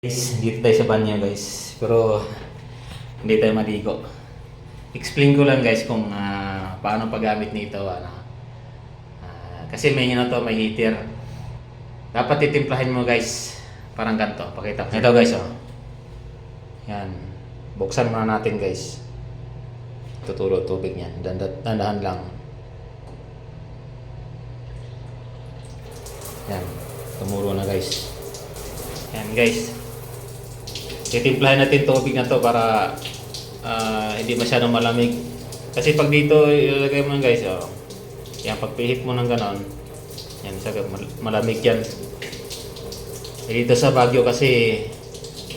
Guys, dito tayo sa banyo guys. Pero hindi tayo maligo. Explain ko lang guys kung paano paggamit nito. Kasi may may heater. Dapat titimplahin mo guys. Parang ganito. Pakita ko. Ito guys oh. Yan. Buksan muna natin guys. Tutulo tubig niyan. Dandahan lang. Yan. Tumuro na guys. Yan guys. Titimplahin natin tubig na to para hindi masyadong malamig. Kasi pag dito ilalagay mo guys, oh. Yan, pagpihit mo ng ganon, yan, malamig yan. Dito sa Baguio kasi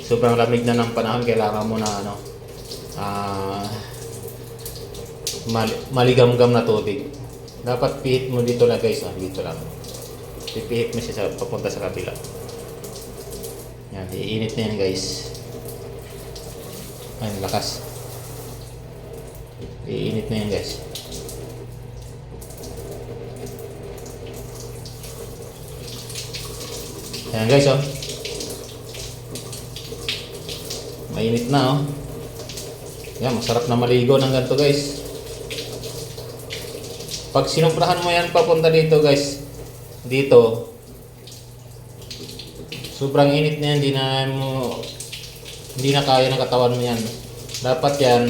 sobrang lamig na ng panahon, kailangan mo na maligam-gam na tubig. Dapat pihit mo dito na guys, oh. Dito lang. Pipihit mo siya papunta sa kabila. Yan, iinit na yan guys. Ayun, lakas. Iinit na yan guys. Ayan guys oh. Mainit na oh. Yan, masarap na maligo ng ganito guys. Pag sinumprahan mo yan papunta dito guys, dito sobrang init na yan, hindi na kaya ng katawan mo yan. Dapat yan,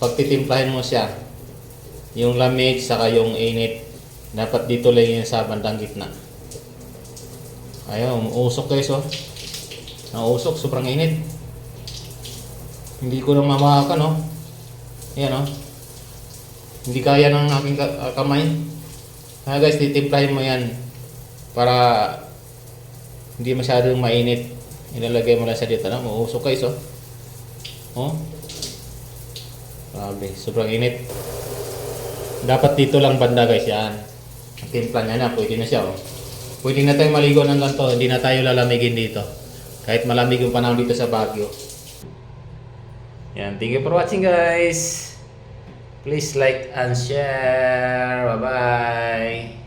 pagtitimplahin mo siya, yung lamig saka yung init, dapat dito lang yan sa bandang gitna. Ayaw, uusok guys oh. Nausok, sobrang init. Hindi ko na mamahakan oh. Yan oh. Hindi kaya ng aking kamay. Kaya guys, titimplahin mo yan para hindi masyadong mainit. Ilalagay mo lang sa dito na, mausok guys oh. Oh. Grabe, sobrang init. Dapat dito lang banda guys, yan. Ang timpla niya na, pwede na siya oh. Pwede na tayong maligo ng ganito, hindi na tayo lalamigin dito. Kahit malamig yung panahon dito sa Baguio. Yan, thank you for watching guys. Please like and share. Bye bye.